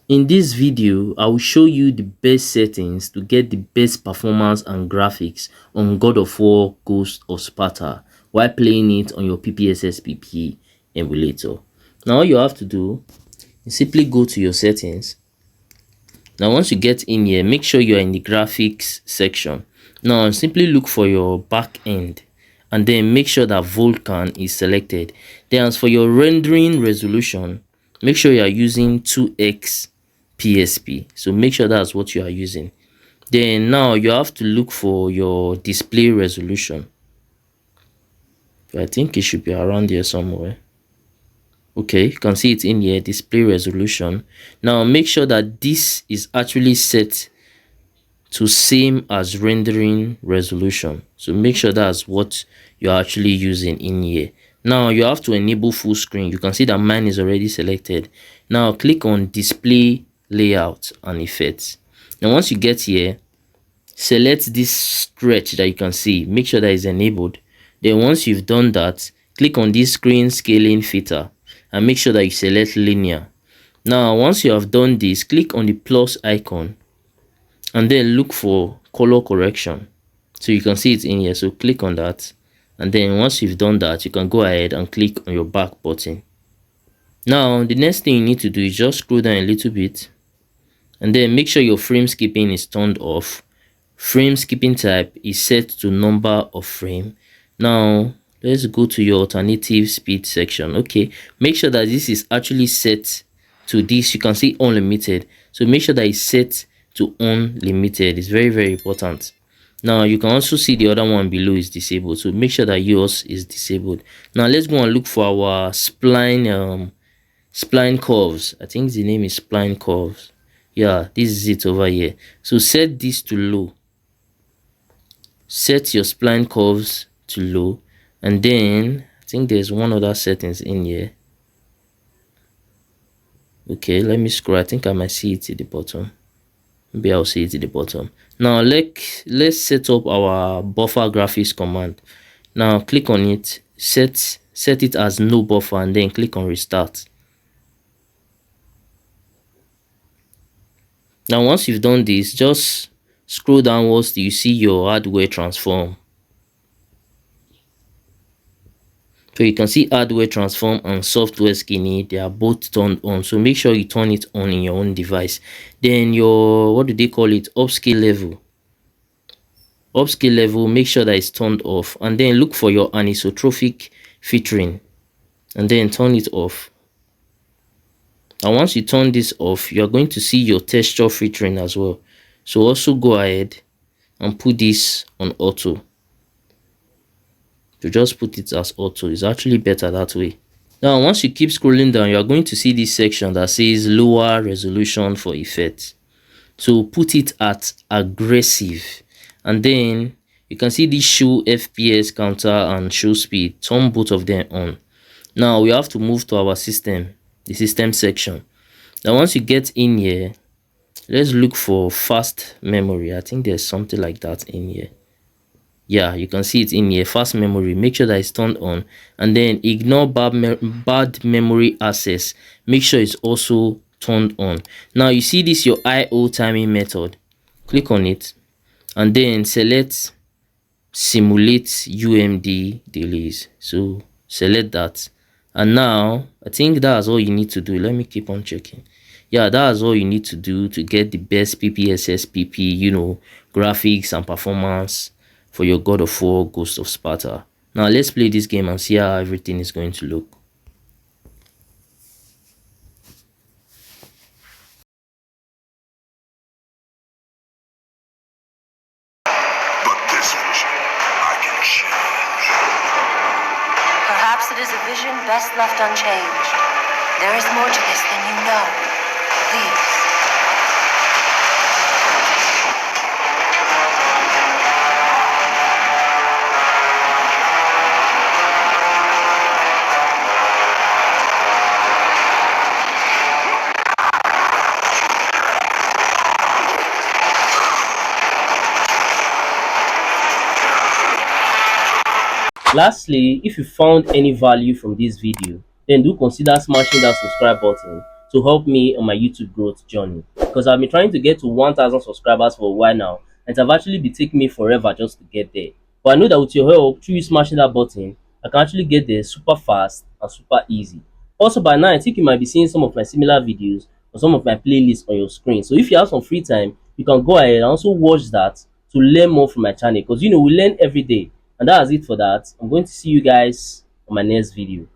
In this video, I will show you the best settings to get the best performance and graphics on God of War Ghost of Sparta while playing it on your PPSSPP emulator. Now all you have to do is simply go to your settings. Now once you get in here, make sure you are in the graphics section. Now simply look for your back end and then make sure that Vulkan is selected. Then as for your rendering resolution, make sure you are using 2x PSP. So make sure that's what you are using. Then now you have to look for your display resolution. I think it should be around here somewhere. Okay, you can see it in here, display resolution. Now make sure that this is actually set to same as rendering resolution. So make sure that's what you're actually using in here. Now you have to enable full screen. You can see that mine is already selected. Now click on display layout and effects. Now once you get here, select this stretch that you can see, make sure that is enabled. Then once you've done that, click on this screen scaling filter and make sure that you select linear. Now once you have done this, click on the plus icon and then look for color correction. So you can see it in here, so click on that, and then once you've done that, you can go ahead and click on your back button. Now the next thing you need to do is just scroll down a little bit and then make sure your frame skipping is turned off. Frame skipping type is set to number of frame. Now let's go to your alternative speed section. Okay, make sure that this is actually set to this. You can see unlimited, so make sure that it's set to unlimited. It's very important. Now you can also see the other one below is disabled, so make sure that yours is disabled. Now let's go and look for our spline curves. I think the name is spline curves. Yeah, this is it over here. So set this to low. Set your spline curves to low, and then I think there's one other settings in here. Okay, let me scroll. I think I might see it at the bottom. Maybe I'll see it at the bottom. Now let's set up our buffer graphics command. Now click on it, set it as no buffer, and then click on restart. Now once you've done this, just scroll downwards till you see your hardware transform. So you can see hardware transform and software skinny, they are both turned on. So make sure you turn it on in your own device. Then your, what do they call it, upscale level, make sure that it's turned off, and then look for your anisotropic filtering and then turn it off. And once you turn this off, you're going to see your texture filtering as well. So also go ahead and put this on auto. To just put it as auto is actually better that way. Now once you keep scrolling down, you are going to see this section that says lower resolution for effects. So put it at aggressive, and then you can see this show FPS counter and show speed. Turn both of them on. Now we have to move to our system, the system section. Now once you get in here, let's look for fast memory. I think there's something like that in here. Yeah, you can see it in here, fast memory. Make sure that it's turned on, and then ignore bad memory access. Make sure it's also turned on. Now you see this, your IO timing method. Click on it and then select simulate UMD delays. So select that, and now I think that's all you need to do. Let me keep on checking. Yeah, that's all you need to do to get the best PPSSPP, graphics and performance for your God of War Ghost of Sparta. Now let's play this game and see how everything is going to look. But this vision, I can change. Perhaps it is a vision best left unchanged. There is more to this than you know. Please. Lastly, if you found any value from this video, then do consider smashing that subscribe button to help me on my YouTube growth journey, because I've been trying to get to 1,000 subscribers for a while now, and it have actually been taking me forever just to get there. But I know that with your help, through you smashing that button, I can actually get there super fast and super easy. Also, by now, I think you might be seeing some of my similar videos or some of my playlists on your screen. So if you have some free time, you can go ahead and also watch that to learn more from my channel, because we learn every day. And that's it for that. I'm going to see you guys on my next video.